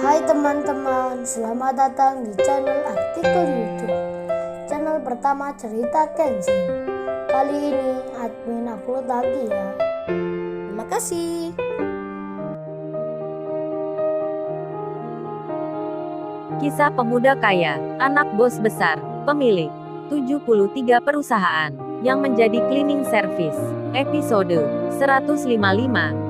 Hai teman-teman, selamat datang di channel artikel YouTube. Channel pertama cerita Kenshin. Kali ini admin upload lagi ya. Terima kasih. Kisah pemuda kaya, anak bos besar, pemilik 73 perusahaan, yang menjadi cleaning service. Episode 155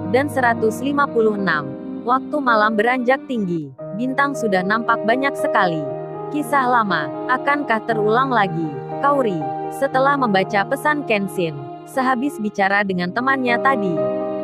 dan 156. Waktu malam beranjak tinggi, bintang sudah nampak banyak sekali. Kisah lama, akankah terulang lagi? Kaori, setelah membaca pesan Kenshin, sehabis bicara dengan temannya tadi,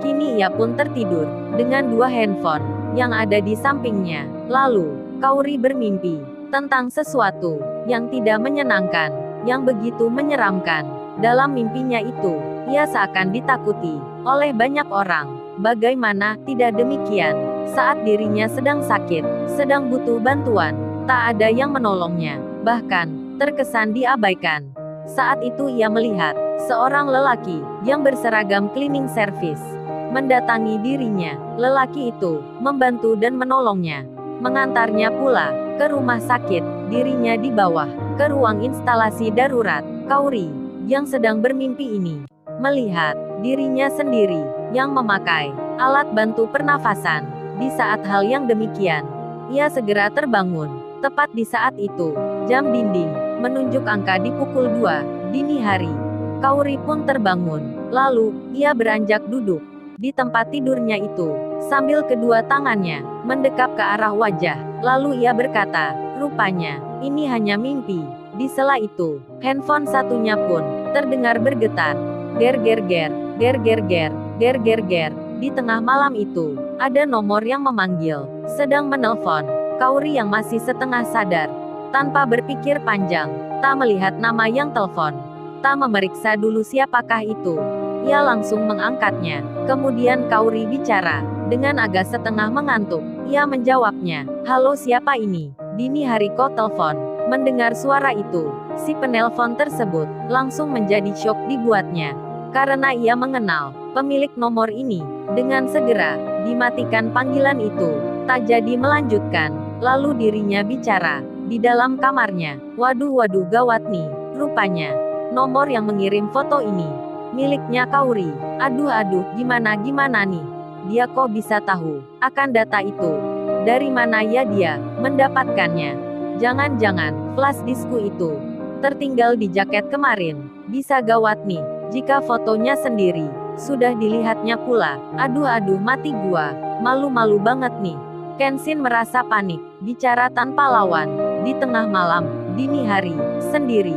kini ia pun tertidur, dengan dua handphone, yang ada di sampingnya. Lalu, Kaori bermimpi, tentang sesuatu, yang tidak menyenangkan, yang begitu menyeramkan. Dalam mimpinya itu, ia seakan ditakuti, oleh banyak orang. Bagaimana tidak demikian, saat dirinya sedang sakit, sedang butuh bantuan, tak ada yang menolongnya, bahkan, terkesan diabaikan. Saat itu ia melihat, seorang lelaki, yang berseragam cleaning service, mendatangi dirinya. Lelaki itu, membantu dan menolongnya, mengantarnya pula, ke rumah sakit. Dirinya dibawa, ke ruang instalasi darurat. Kaori, yang sedang bermimpi ini, melihat, dirinya sendiri, yang memakai alat bantu pernafasan. Di saat hal yang demikian, ia segera terbangun. Tepat di saat itu, jam dinding menunjuk angka di pukul 2 dini hari. Kaori pun terbangun. Lalu, ia beranjak duduk di tempat tidurnya itu, sambil kedua tangannya mendekap ke arah wajah. Lalu ia berkata, rupanya, ini hanya mimpi. Di sela itu, handphone satunya pun terdengar bergetar. Ger ger ger, ger ger ger, ger ger ger. Di tengah malam itu, ada nomor yang memanggil, sedang menelpon. Kaori yang masih setengah sadar, tanpa berpikir panjang, tak melihat nama yang telepon, tak memeriksa dulu siapakah itu, ia langsung mengangkatnya. Kemudian Kaori bicara, dengan agak setengah mengantuk. Ia menjawabnya, halo, siapa ini? Dini hari kok telepon? Mendengar suara itu, si penelpon tersebut langsung menjadi syok dibuatnya, karena ia mengenal pemilik nomor ini. Dengan segera dimatikan panggilan itu, tak jadi melanjutkan. Lalu dirinya bicara di dalam kamarnya, waduh gawat nih, rupanya nomor yang mengirim foto ini miliknya Kaori. Aduh gimana nih, dia kok bisa tahu akan data itu? Dari mana ya dia mendapatkannya? Jangan-jangan flash diskku itu tertinggal di jaket kemarin. Bisa gawat nih, jika fotonya sendiri sudah dilihatnya pula. Aduh mati gua, malu-malu banget nih. Kenshin merasa panik, bicara tanpa lawan, di tengah malam, dini hari, sendiri.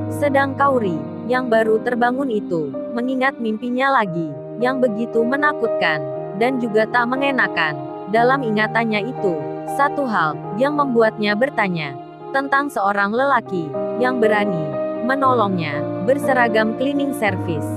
Sedang Kaori, yang baru terbangun itu, mengingat mimpinya lagi, yang begitu menakutkan, dan juga tak mengenakan. Dalam ingatannya itu, satu hal, yang membuatnya bertanya, tentang seorang lelaki, yang berani menolongnya, berseragam cleaning service.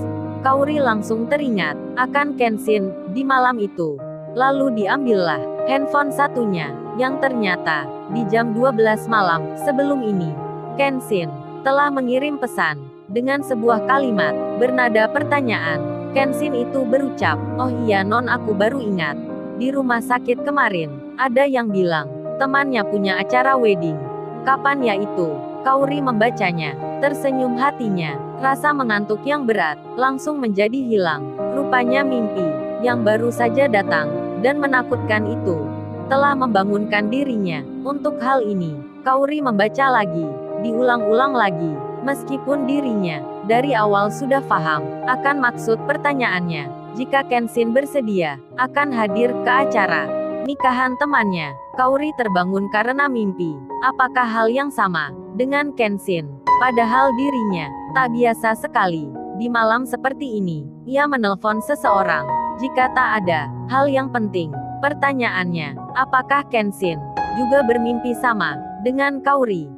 Kaori langsung teringat akan Kenshin di malam itu. Lalu diambillah handphone satunya, yang ternyata di jam 12 malam sebelum ini, Kenshin telah mengirim pesan dengan sebuah kalimat bernada pertanyaan. Kenshin itu berucap, oh iya non, aku baru ingat. Di rumah sakit kemarin, ada yang bilang temannya punya acara wedding. Kapan ya itu? Kaori membacanya, tersenyum hatinya. Rasa mengantuk yang berat langsung menjadi hilang. Rupanya mimpi yang baru saja datang dan menakutkan itu telah membangunkan dirinya. Untuk hal ini, Kaori membaca lagi, diulang-ulang lagi, meskipun dirinya dari awal sudah paham akan maksud pertanyaannya. Jika Kenshin bersedia akan hadir ke acara nikahan temannya, Kaori terbangun karena mimpi. Apakah hal yang sama dengan Kenshin? Padahal dirinya tak biasa sekali di malam seperti ini. Ia menelpon seseorang. Jika tak ada hal yang penting, pertanyaannya, apakah Kenshin juga bermimpi sama dengan Kaori?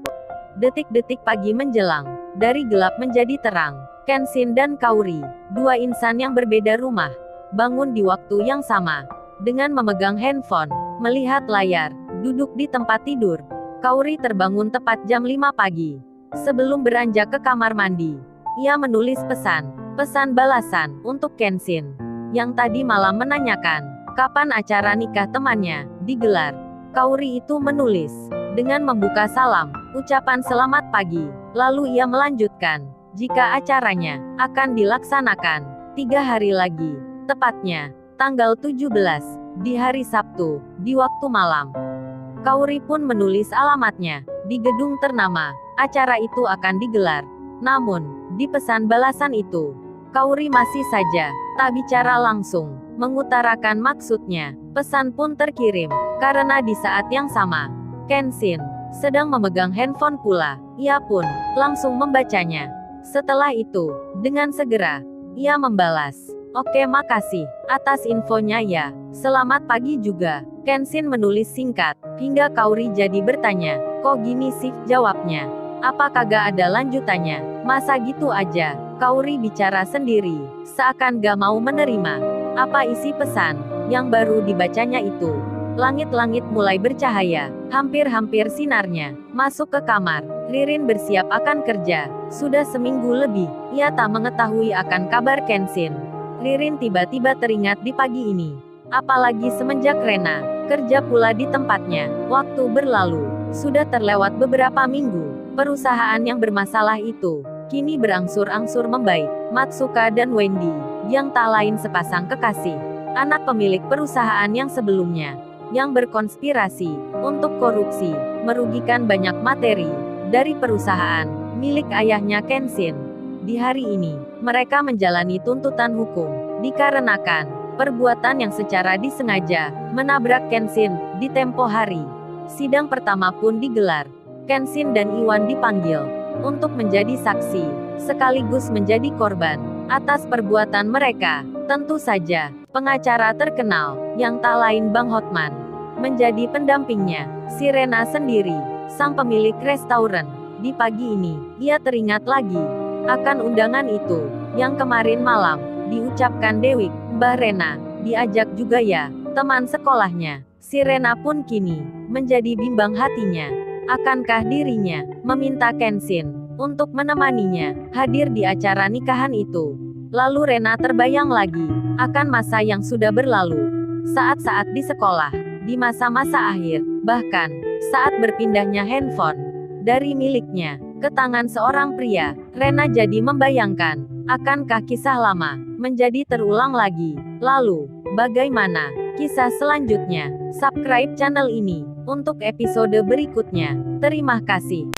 Detik-detik pagi menjelang, dari gelap menjadi terang. Kenshin dan Kaori, dua insan yang berbeda rumah, bangun di waktu yang sama, dengan memegang handphone, melihat layar, duduk di tempat tidur. Kaori terbangun tepat jam 5 pagi. Sebelum beranjak ke kamar mandi, ia menulis pesan balasan untuk Kenshin, yang tadi malam menanyakan kapan acara nikah temannya digelar. Kauri itu menulis dengan membuka salam, ucapan selamat pagi. Lalu ia melanjutkan, jika acaranya akan dilaksanakan 3 hari lagi, tepatnya tanggal 17, di hari Sabtu, di waktu malam. Kauri pun menulis alamatnya di gedung ternama. Acara itu akan digelar. Namun, di pesan balasan itu, Kauri masih saja tak bicara langsung, mengutarakan maksudnya. Pesan pun terkirim, karena di saat yang sama, Kenshin sedang memegang handphone pula. Ia pun langsung membacanya. Setelah itu, dengan segera, ia membalas, "Oke, makasih atas infonya ya. Selamat pagi juga." Kenshin menulis singkat, hingga Kauri jadi bertanya, "Kok gini sih?" Jawabnya, "Apa kagak ada lanjutannya? Masa gitu aja?" Kauri bicara sendiri, seakan gak mau menerima apa isi pesan yang baru dibacanya itu. Langit-langit mulai bercahaya, hampir-hampir sinarnya masuk ke kamar. Ririn bersiap akan kerja. Sudah seminggu lebih, ia tak mengetahui akan kabar Kenshin. Ririn tiba-tiba teringat di pagi ini. Apalagi semenjak Rena kerja pula di tempatnya. Waktu berlalu, sudah terlewat beberapa minggu. Perusahaan yang bermasalah itu kini berangsur-angsur membaik. Matsuka dan Wendy, yang tak lain sepasang kekasih, anak pemilik perusahaan yang sebelumnya, yang berkonspirasi untuk korupsi, merugikan banyak materi dari perusahaan milik ayahnya Kenshin. Di hari ini, mereka menjalani tuntutan hukum dikarenakan perbuatan yang secara disengaja menabrak Kenshin di tempo hari. Sidang pertama pun digelar. Kenshin dan Iwan dipanggil untuk menjadi saksi, sekaligus menjadi korban atas perbuatan mereka. Tentu saja, pengacara terkenal, yang tak lain Bang Hotman, menjadi pendampingnya. Si Rena sendiri, sang pemilik restoran. Di pagi ini, ia teringat lagi akan undangan itu, yang kemarin malam diucapkan Dewi. Mbah Rena diajak juga ya, teman sekolahnya. Si Rena pun kini menjadi bimbang hatinya. Akankah dirinya meminta Kenshin untuk menemaninya hadir di acara nikahan itu? Lalu Rena terbayang lagi akan masa yang sudah berlalu. Saat-saat di sekolah, di masa-masa akhir, bahkan saat berpindahnya handphone dari miliknya ke tangan seorang pria, Rena jadi membayangkan, akankah kisah lama menjadi terulang lagi? Lalu, bagaimana kisah selanjutnya? Subscribe channel ini untuk episode berikutnya. Terima kasih.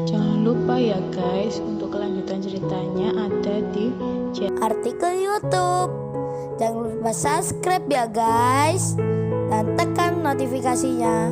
Jangan lupa ya guys, untuk kelanjutan ceritanya ada di Artikel YouTube. Jangan lupa subscribe ya guys, dan tekan notifikasinya